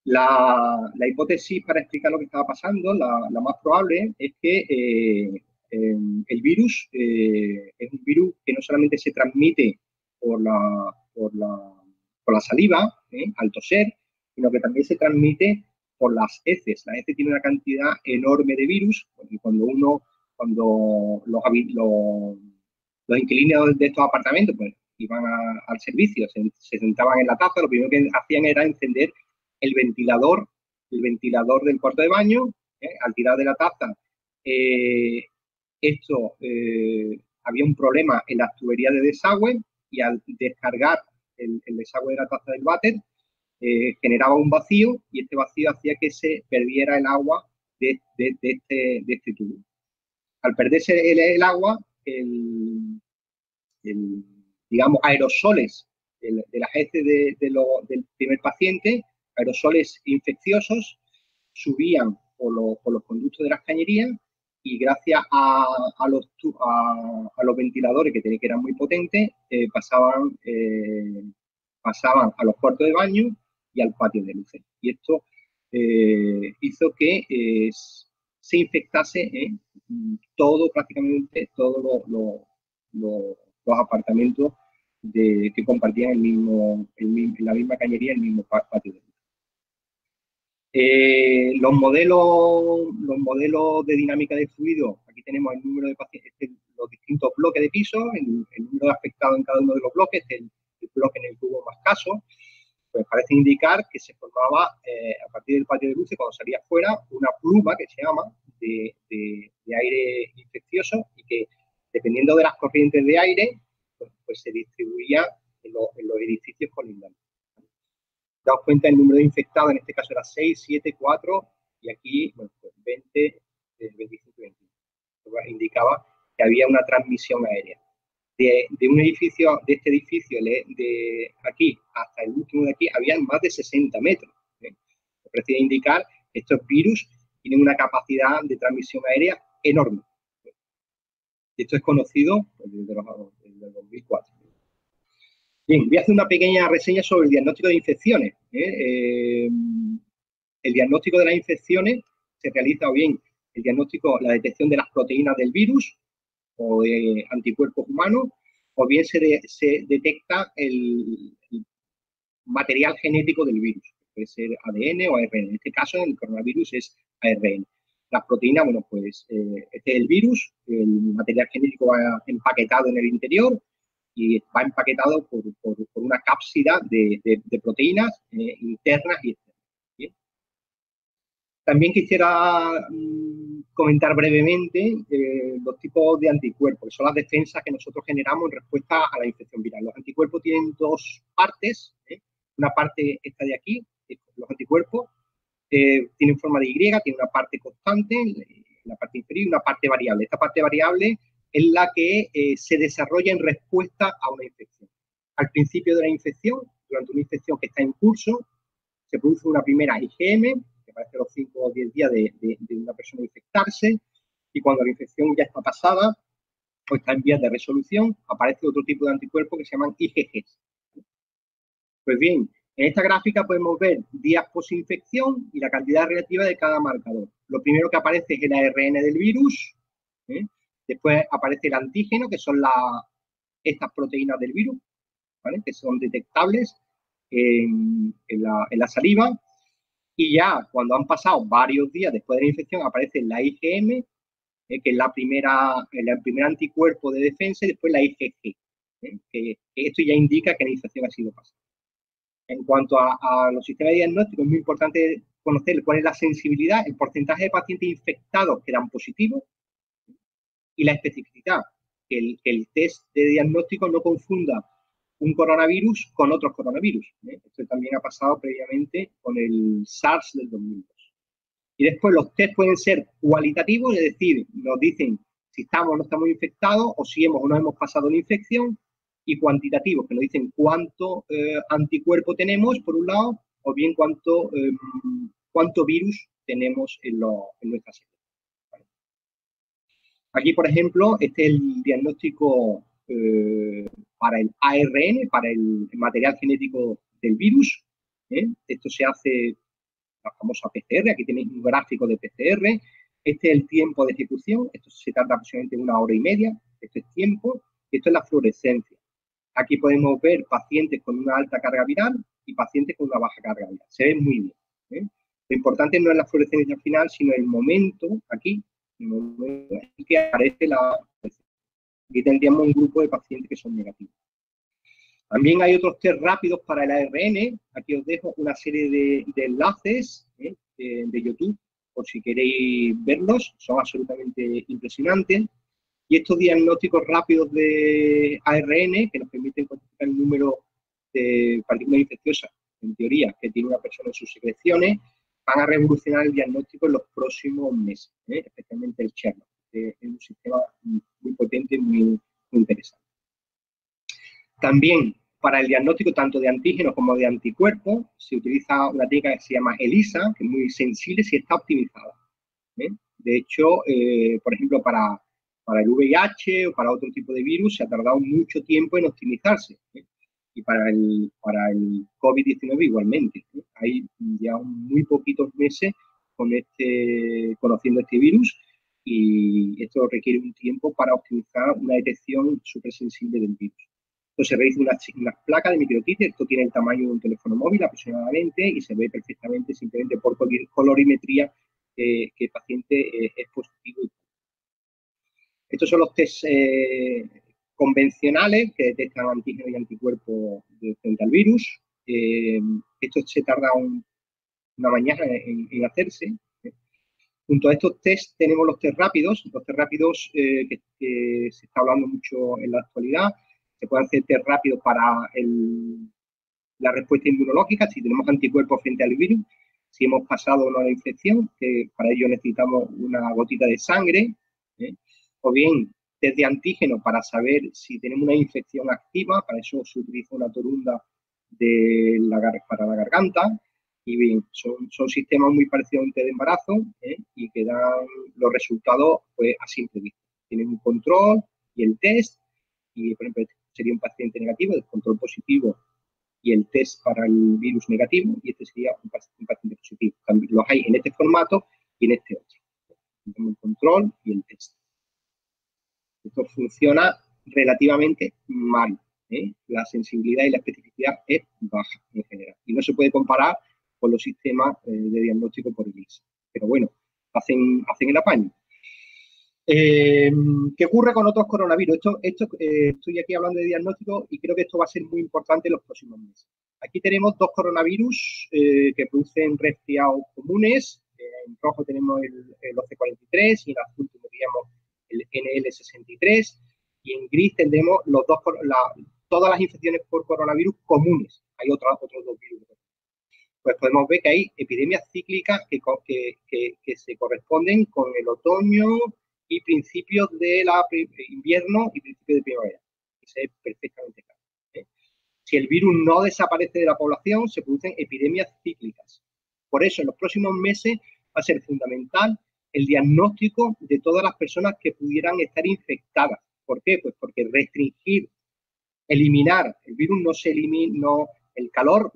La hipótesis para explicar lo que estaba pasando, la más probable, es que el virus es un virus que no solamente se transmite por la saliva, al toser, sino que también se transmite por las heces. La heces tiene una cantidad enorme de virus, porque cuando los inquilinos de estos apartamentos pues, iban al servicio, se sentaban en la taza, lo primero que hacían era encender el ventilador del cuarto de baño, al tirar de la taza. Había un problema en las tuberías de desagüe y al descargar el desagüe de la taza del váter, generaba un vacío y este vacío hacía que se perdiera el agua de este tubo. Al perderse el agua, digamos, aerosoles de las heces del primer paciente, aerosoles infecciosos, subían por los conductos de las cañerías y gracias a los ventiladores que eran muy potentes, pasaban a los cuartos de baño y al patio de luces. Y esto hizo que se infectase prácticamente todos los apartamentos que compartían la misma cañería, el mismo patio de luces. Los modelos de dinámica de fluido, aquí tenemos el número de pacientes, los distintos bloques de piso, el número de afectados en cada uno de los bloques, el bloque en el que hubo más casos, pues parece indicar que se formaba a partir del patio de luces, cuando salía fuera, una pluma que se llama de aire infeccioso y que, dependiendo de las corrientes de aire, pues se distribuía en los edificios colindantes. Daos cuenta, el número de infectados en este caso era 6, 7, 4 y aquí, bueno, pues 20, 25, 21. Indicaba que había una transmisión aérea. De un edificio, de este edificio de aquí hasta el último de aquí, había más de 60 metros. Me parecía indicar que estos virus tienen una capacidad de transmisión aérea enorme. Esto es conocido desde el 2004. Bien, voy a hacer una pequeña reseña sobre el diagnóstico de infecciones. El diagnóstico de las infecciones se realiza o bien el diagnóstico, la detección de las proteínas del virus o de anticuerpos humanos, o bien se detecta el material genético del virus, puede ser ADN o ARN. En este caso, el coronavirus es ARN. Las proteínas, bueno, pues este es el virus, el material genético va empaquetado en el interior y va empaquetado por una cápsida de proteínas internas y externas. ¿Bien? También quisiera comentar brevemente los tipos de anticuerpos, que son las defensas que nosotros generamos en respuesta a la infección viral. Los anticuerpos tienen dos partes. Una parte esta de aquí, los anticuerpos, tienen forma de Y, tiene una parte constante en la parte inferior y una parte variable. Esta parte variable es la que se desarrolla en respuesta a una infección. Al principio de la infección, durante una infección que está en curso, se produce una primera IgM, que aparece a los 5 o 10 días de una persona infectarse, y cuando la infección ya está pasada o está en vías de resolución, aparece otro tipo de anticuerpos que se llaman IgG. Pues bien, en esta gráfica podemos ver días posinfección y la cantidad relativa de cada marcador. Lo primero que aparece es el ARN del virus, después aparece el antígeno, que son estas proteínas del virus, ¿vale? Que son detectables en la saliva, y ya cuando han pasado varios días después de la infección aparece la IgM, que es el primer anticuerpo de defensa, y después la IgG, que esto ya indica que la infección ha sido pasada. En cuanto a los sistemas de diagnóstico, es muy importante conocer cuál es la sensibilidad, el porcentaje de pacientes infectados que dan positivo y la especificidad, que el test de diagnóstico no confunda un coronavirus con otros coronavirus. Esto también ha pasado previamente con el SARS del 2002. Y después los test pueden ser cualitativos, es decir, nos dicen si estamos o no estamos infectados o si hemos o no hemos pasado la infección, y cuantitativos, que nos dicen cuánto anticuerpo tenemos, por un lado, o bien cuánto virus tenemos en nuestra célula. ¿Vale? Aquí, por ejemplo, este es el diagnóstico para el ARN, para el material genético del virus. Esto se hace la famosa PCR. Aquí tenéis un gráfico de PCR. Este es el tiempo de ejecución. Esto se tarda aproximadamente 1 hora y media. Esto es tiempo. Y esto es la fluorescencia. Aquí podemos ver pacientes con una alta carga viral y pacientes con una baja carga viral. Se ve muy bien, ¿eh? Lo importante no es la fluorescencia final, sino el momento, aquí, el momento en que aparece la... Aquí tendríamos un grupo de pacientes que son negativos. También hay otros test rápidos para el ARN. Aquí os dejo una serie de enlaces de YouTube, por si queréis verlos. Son absolutamente impresionantes. Y estos diagnósticos rápidos de ARN, que nos permiten cuantificar el número de partículas infecciosas, en teoría, que tiene una persona en sus secreciones, van a revolucionar el diagnóstico en los próximos meses, especialmente el Sherlock. Es un sistema muy potente y muy interesante. También, para el diagnóstico tanto de antígenos como de anticuerpos, se utiliza una técnica que se llama ELISA, que es muy sensible si está optimizada. De hecho, por ejemplo, para el VIH o para otro tipo de virus se ha tardado mucho tiempo en optimizarse. Y para el COVID-19 igualmente. Hay ya muy poquitos meses conociendo este virus, y esto requiere un tiempo para optimizar una detección súper sensible del virus. Entonces se realiza una placa de microtíter. Esto tiene el tamaño de un teléfono móvil aproximadamente y se ve perfectamente simplemente por colorimetría que el paciente es positivo. Estos son los test convencionales que detectan antígenos y anticuerpos frente al virus. Esto se tarda una mañana en hacerse. Junto a estos test tenemos los test rápidos. Los test rápidos que se está hablando mucho en la actualidad. Se pueden hacer test rápidos para la respuesta inmunológica, si tenemos anticuerpos frente al virus, si hemos pasado o no la infección, que para ello necesitamos una gotita de sangre, o bien test de antígeno para saber si tenemos una infección activa. Para eso se utiliza una torunda para la garganta. Y bien, son sistemas muy parecidos a un test de embarazo, y que dan los resultados pues a simple vista. Tienen un control y el test, y por ejemplo sería un paciente negativo, el control positivo y el test para el virus negativo, y este sería un paciente positivo. También los hay en este formato y en este otro. El control y el test. Esto funciona relativamente mal. La sensibilidad y la especificidad es baja en general. Y no se puede comparar con los sistemas de diagnóstico por ELISA. Pero bueno, hacen el apaño. ¿Qué ocurre con otros coronavirus? Estoy aquí hablando de diagnóstico y creo que esto va a ser muy importante en los próximos meses. Aquí tenemos dos coronavirus que producen resfriados comunes. En rojo tenemos el OC43 y en azul tendríamos el NL63, y en gris tendremos todas las infecciones por coronavirus comunes. Hay otros dos virus. Pues podemos ver que hay epidemias cíclicas que se corresponden con el otoño y principios de invierno y principios de primavera. Eso es perfectamente claro. Si el virus no desaparece de la población, se producen epidemias cíclicas. Por eso, en los próximos meses va a ser fundamental el diagnóstico de todas las personas que pudieran estar infectadas. ¿Por qué? Pues porque restringir, eliminar, el virus no se elimina, el calor,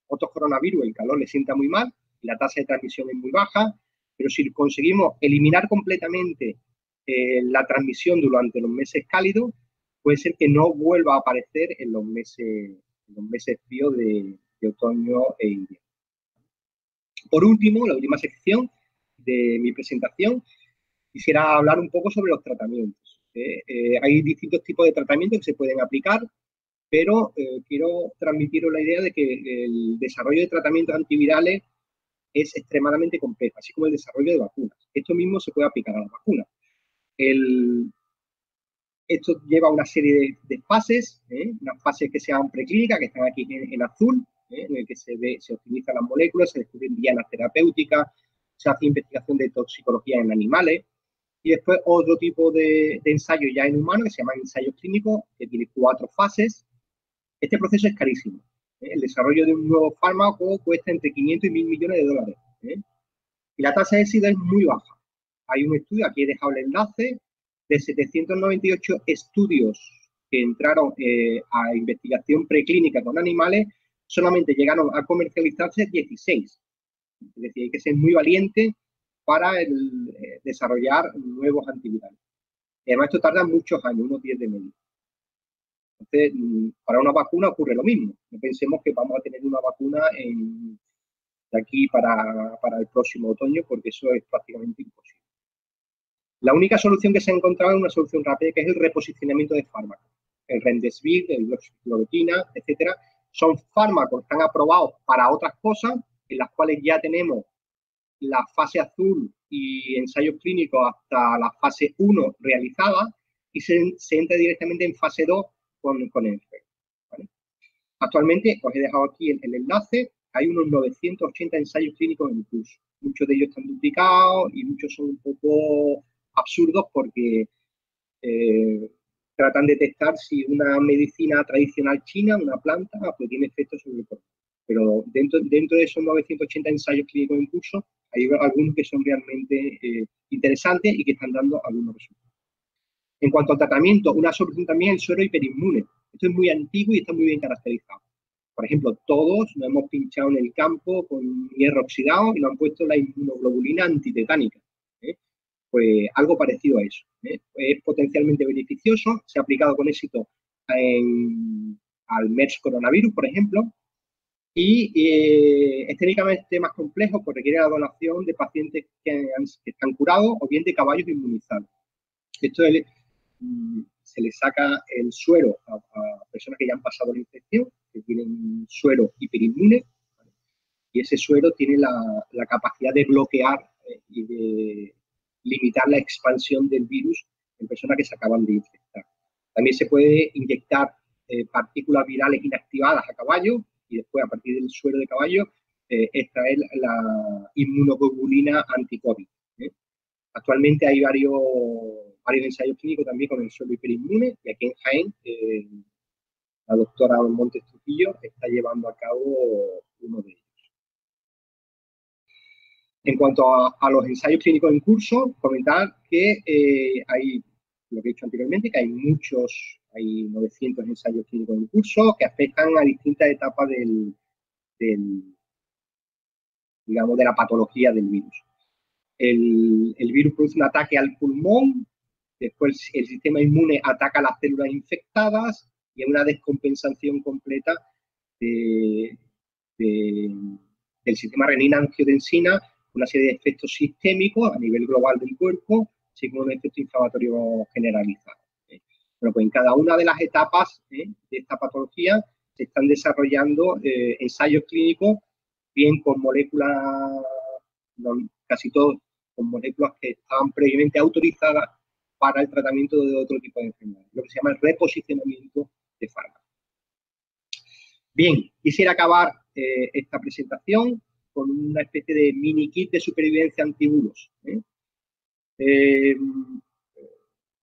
otros coronavirus, el calor le sienta muy mal y la tasa de transmisión es muy baja, pero si conseguimos eliminar completamente la transmisión durante los meses cálidos, puede ser que no vuelva a aparecer en los meses fríos de otoño e invierno. Por último, la última sección de mi presentación, quisiera hablar un poco sobre los tratamientos. Hay distintos tipos de tratamientos que se pueden aplicar, pero quiero transmitiros la idea de que el desarrollo de tratamientos antivirales es extremadamente complejo, así como el desarrollo de vacunas. Esto mismo se puede aplicar a las vacunas. Esto lleva una serie de fases, unas fases que se llaman preclínicas, que están aquí en azul, en el que se optimizan las moléculas, se descubren dianas terapéuticas, se hace investigación de toxicología en animales, y después otro tipo de ensayo ya en humanos, que se llama ensayos clínicos, que tiene 4 fases. Este proceso es carísimo. El desarrollo de un nuevo fármaco cuesta entre 500 y 1.000 millones de dólares. Y la tasa de éxito es muy baja. Hay un estudio, aquí he dejado el enlace, de 798 estudios que entraron a investigación preclínica con animales, solamente llegaron a comercializarse 16. Es decir, hay que ser muy valiente para desarrollar nuevos antivirales. Y además esto tarda muchos años, unos 10 de media. Entonces, para una vacuna ocurre lo mismo. No pensemos que vamos a tener una vacuna de aquí para el próximo otoño, porque eso es prácticamente imposible. La única solución que se ha encontrado es una solución rápida, que es el reposicionamiento de fármacos. El Remdesivir, el hidroxicloroquina, etcétera, son fármacos que están aprobados para otras cosas, en las cuales ya tenemos la fase azul y ensayos clínicos hasta la fase 1 realizada, y se entra directamente en fase 2 con el FER, ¿vale? Actualmente, os he dejado aquí el enlace, hay unos 980 ensayos clínicos en curso. Muchos de ellos están duplicados y muchos son un poco absurdos porque tratan de detectar si una medicina tradicional china, una planta, pues tiene efectos sobre el cuerpo. Pero dentro de esos 980 ensayos clínicos en curso, hay algunos que son realmente interesantes y que están dando algunos resultados. En cuanto al tratamiento, una solución también es el suero hiperinmune. Esto es muy antiguo y está muy bien caracterizado. Por ejemplo, todos nos hemos pinchado en el campo con hierro oxidado y nos han puesto la inmunoglobulina antitetánica. Pues algo parecido a eso. Es potencialmente beneficioso, se ha aplicado con éxito al MERS coronavirus, por ejemplo, y es técnicamente más complejo porque requiere la donación de pacientes que están curados o bien de caballos inmunizados. Esto se le saca el suero a personas que ya han pasado la infección, que tienen suero hiperinmune, ¿vale? Y ese suero tiene la capacidad de bloquear y de limitar la expansión del virus en personas que se acaban de infectar. También se puede inyectar partículas virales inactivadas a caballo y después, a partir del suero de caballo, extraer la inmunoglobulina anti-COVID. Actualmente hay varios ensayos clínicos también con el suero hiperinmune, y aquí en Jaén la doctora Montes Trujillo está llevando a cabo uno de ellos. En cuanto a los ensayos clínicos en curso, comentar que hay, lo que he dicho anteriormente, que hay 900 ensayos clínicos en curso que afectan a distintas etapas digamos, de la patología del virus. El virus produce un ataque al pulmón, después el sistema inmune ataca las células infectadas y hay una descompensación completa del sistema renina-angiotensina, una serie de efectos sistémicos a nivel global del cuerpo, así como un efecto inflamatorio generalizado. Bueno, pues en cada una de las etapas de esta patología se están desarrollando ensayos clínicos, bien con moléculas, casi todos con moléculas que estaban previamente autorizadas para el tratamiento de otro tipo de enfermedades, lo que se llama el reposicionamiento de fármacos. Bien, quisiera acabar esta presentación con una especie de mini kit de supervivencia antivirus.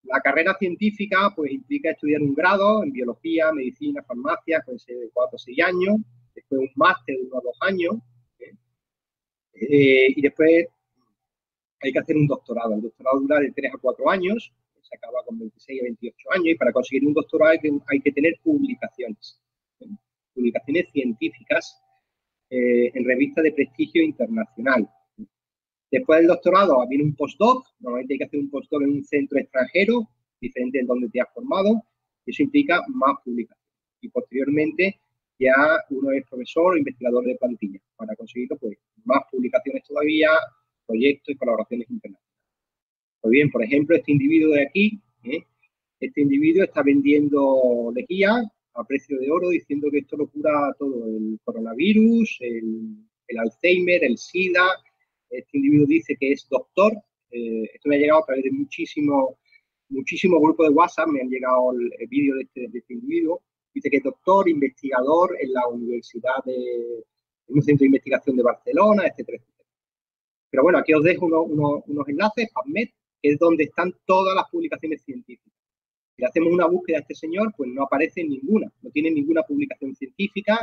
La carrera científica pues implica estudiar un grado en biología, medicina, farmacia, puede ser de 4 o 6 años, después un máster de 1 o 2 años, y después hay que hacer un doctorado. El doctorado dura de 3 a 4 años, se acaba con 26 a 28 años, y para conseguir un doctorado hay que tener publicaciones, publicaciones científicas en revistas de prestigio internacional. Después del doctorado viene un postdoc, normalmente hay que hacer un postdoc en un centro extranjero, diferente de donde te has formado, y eso implica más publicaciones. Y posteriormente ya uno es profesor o investigador de plantilla. Para conseguirlo, pues más publicaciones todavía, proyectos y colaboraciones internacionales. Pues bien, por ejemplo, este individuo de aquí, este individuo está vendiendo lejía a precio de oro, diciendo que esto lo cura todo, el coronavirus, el Alzheimer, el SIDA. Este individuo dice que es doctor. Esto me ha llegado a través de muchísimos grupos de WhatsApp, me han llegado el vídeo de este individuo. Dice que es doctor, investigador en la Universidad en un centro de investigación de Barcelona, etcétera, etcétera. Pero bueno, aquí os dejo unos enlaces, PubMed, que es donde están todas las publicaciones científicas. Si hacemos una búsqueda a este señor, pues no aparece ninguna, no tiene ninguna publicación científica,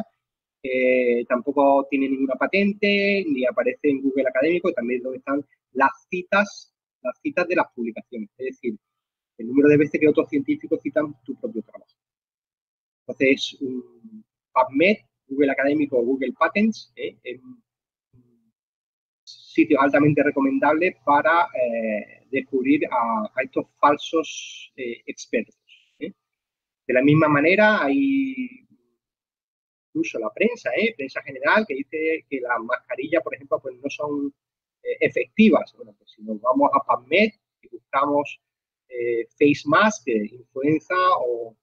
tampoco tiene ninguna patente, ni aparece en Google Académico, y también donde están las citas de las publicaciones, es decir, el número de veces que otros científicos citan tu propio trabajo. Entonces, PubMed, Google Académico o Google Patents, es sitios altamente recomendables para descubrir a estos falsos expertos. De la misma manera, hay incluso la prensa, prensa general, que dice que las mascarillas, por ejemplo, pues no son efectivas. Bueno, pues si nos vamos a PubMed y buscamos face mask, influenza o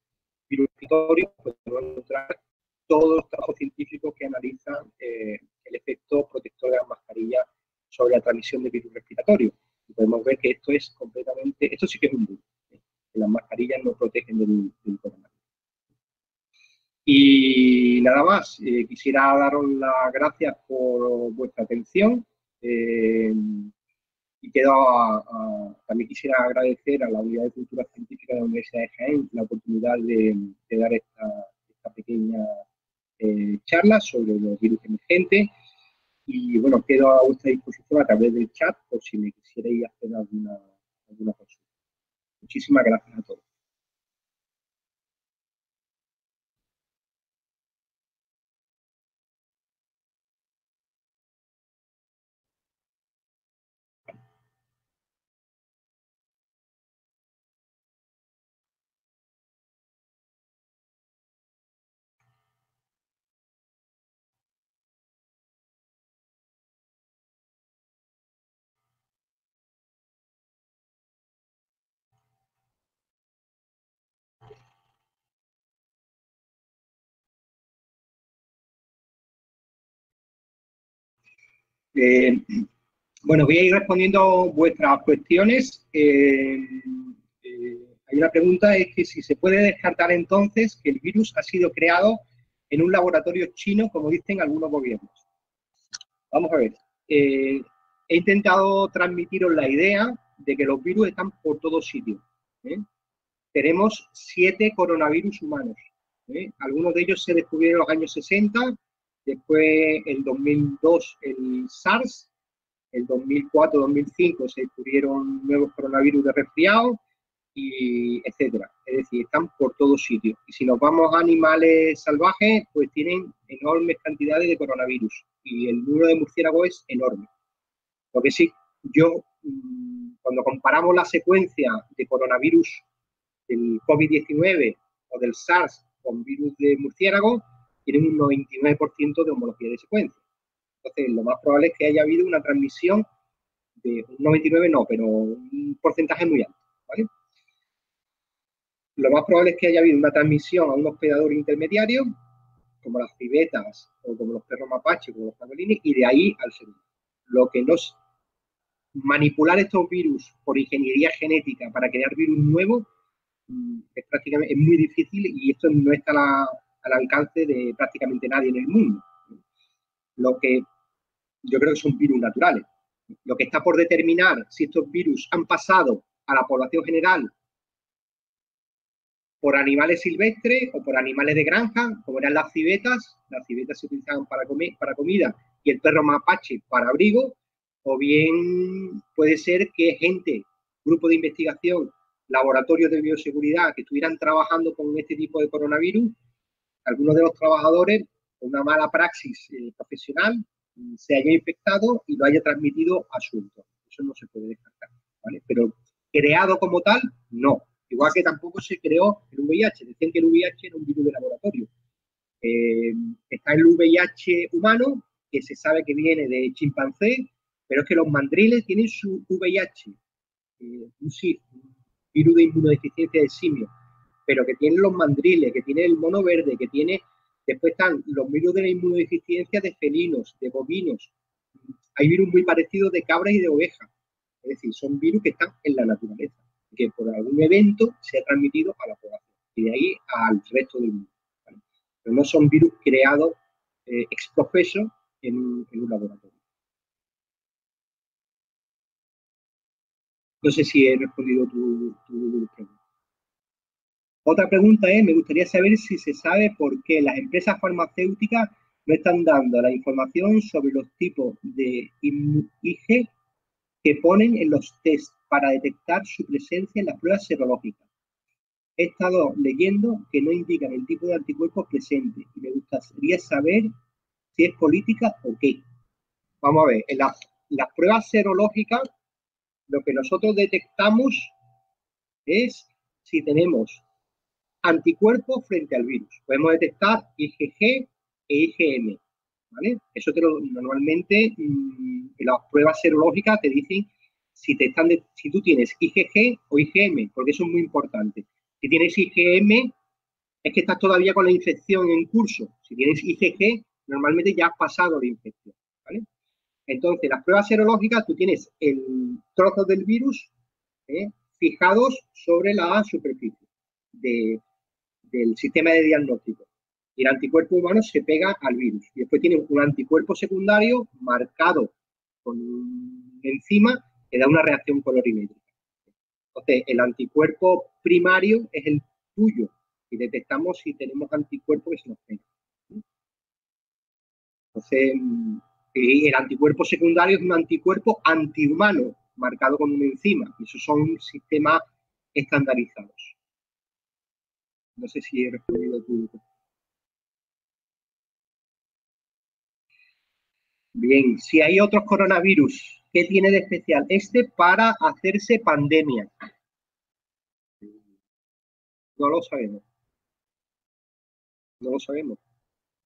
virus respiratorio, pues podemos encontrar todos los trabajos científicos que analizan el efecto protector de las mascarillas sobre la transmisión de virus respiratorio. Y podemos ver que esto es completamente, esto sí que es un bulo, que las mascarillas no protegen del coronavirus. Y nada más, quisiera daros las gracias por vuestra atención y también quisiera agradecer a la Unidad de Cultura Científica de la Universidad de Jaén la oportunidad de dar esta pequeña charla sobre los virus emergentes y bueno, quedo a vuestra disposición a través del chat por si me quisierais hacer alguna consulta. Muchísimas gracias a todos. Bueno, voy a ir respondiendo vuestras cuestiones. Hay una pregunta, es que si se puede descartar entonces que el virus ha sido creado en un laboratorio chino, como dicen algunos gobiernos. Vamos a ver. He intentado transmitiros la idea de que los virus están por todos sitios. Tenemos 7 coronavirus humanos. Algunos de ellos se descubrieron en los años 60, después en 2002 el SARS, en 2004-2005 se descubrieron nuevos coronavirus de resfriado, y etcétera. Es decir, están por todos sitios. Y si nos vamos a animales salvajes, pues tienen enormes cantidades de coronavirus. Y el número de murciélagos es enorme. Lo que sí, cuando comparamos la secuencia de coronavirus del COVID-19 o del SARS con virus de murciélago, tienen un 99% de homología de secuencia. Entonces, lo más probable es que haya habido una transmisión de un 99, no, pero un porcentaje muy alto, ¿vale? Lo más probable es que haya habido una transmisión a un hospedador intermediario, como las civetas o como los perros mapaches, como los pangolines, y de ahí al ser humano. Lo que nos manipular estos virus por ingeniería genética para crear virus nuevos es muy difícil y esto no está al alcance de prácticamente nadie en el mundo. Lo que yo creo que son virus naturales. Lo que está por determinar si estos virus han pasado a la población general por animales silvestres o por animales de granja, como eran las civetas se utilizaban para comida y el perro mapache para abrigo, o bien puede ser que gente, grupo de investigación, laboratorios de bioseguridad que estuvieran trabajando con este tipo de coronavirus, algunos de los trabajadores, con una mala praxis profesional, se haya infectado y lo haya transmitido a su entorno. Eso no se puede descartar, ¿vale? Pero creado como tal, no. Igual que tampoco se creó el VIH. Decían que el VIH era un virus de laboratorio. Está el VIH humano, que se sabe que viene de chimpancé, pero es que los mandriles tienen su VIH, un virus de inmunodeficiencia de simio, pero que tienen los mandriles, que tiene el mono verde, que tiene... Después están los virus de la inmunodeficiencia de felinos, de bovinos. Hay virus muy parecidos de cabras y de ovejas. Es decir, son virus que están en la naturaleza, que por algún evento se ha transmitido a la población y de ahí al resto del mundo, ¿vale? Pero no son virus creados ex professo en un laboratorio. No sé si he respondido tu pregunta. Otra pregunta es, me gustaría saber si se sabe por qué las empresas farmacéuticas no están dando la información sobre los tipos de IG que ponen en los test para detectar su presencia en las pruebas serológicas. He estado leyendo que no indican el tipo de anticuerpos presentes y me gustaría saber si es política o qué. Vamos a ver, las pruebas serológicas, lo que nosotros detectamos es si tenemos anticuerpos frente al virus. Podemos detectar IgG e IgM, ¿vale? Eso normalmente en las pruebas serológicas te dicen si tú tienes IgG o IgM, porque eso es muy importante. Si tienes IgM, es que estás todavía con la infección en curso. Si tienes IgG, normalmente ya has pasado la infección, ¿vale? Entonces, las pruebas serológicas, tú tienes el trozo del virus fijados sobre la superficie del sistema de diagnóstico. Y el anticuerpo humano se pega al virus. Y después tiene un anticuerpo secundario marcado con una enzima que da una reacción colorimétrica. Entonces, el anticuerpo primario es el tuyo y detectamos si tenemos anticuerpos que se nos pegan. Entonces, el anticuerpo secundario es un anticuerpo antihumano marcado con una enzima. Esos son sistemas estandarizados. No sé si he respondido a tu... Bien, si hay otros coronavirus, ¿qué tiene de especial este para hacerse pandemia? No lo sabemos. No lo sabemos.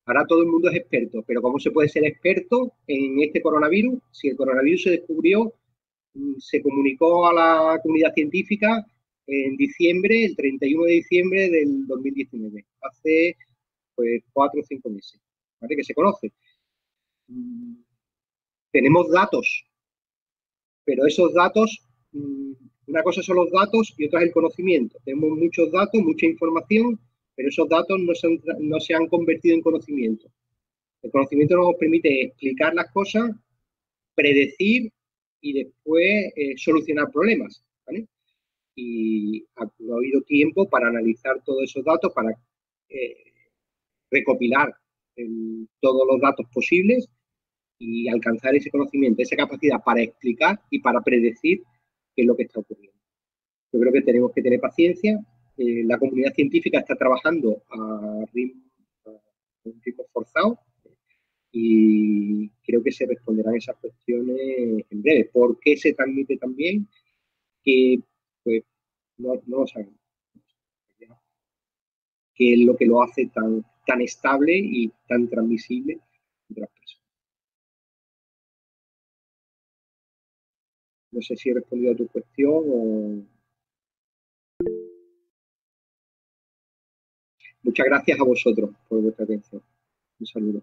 Ahora todo el mundo es experto, pero ¿cómo se puede ser experto en este coronavirus? Si el coronavirus se descubrió, se comunicó a la comunidad científica en diciembre, el 31 de diciembre del 2019, hace pues 4 o 5 meses, ¿vale? Que se conoce. Tenemos datos, pero esos datos, una cosa son los datos y otra es el conocimiento. Tenemos muchos datos, mucha información, pero esos datos no se han convertido en conocimiento. El conocimiento nos permite explicar las cosas, predecir y después solucionar problemas, ¿vale? Y ha habido tiempo para analizar todos esos datos, para recopilar todos los datos posibles y alcanzar ese conocimiento, esa capacidad para explicar y para predecir qué es lo que está ocurriendo. Yo creo que tenemos que tener paciencia. La comunidad científica está trabajando a un ritmo forzado y creo que se responderán esas cuestiones en breve. ¿Por qué se transmite también? Que pues no lo sabemos. ¿Qué es lo que lo hace tan estable y tan transmisible entre las personas? No sé si he respondido a tu cuestión o... Muchas gracias a vosotros por vuestra atención. Un saludo.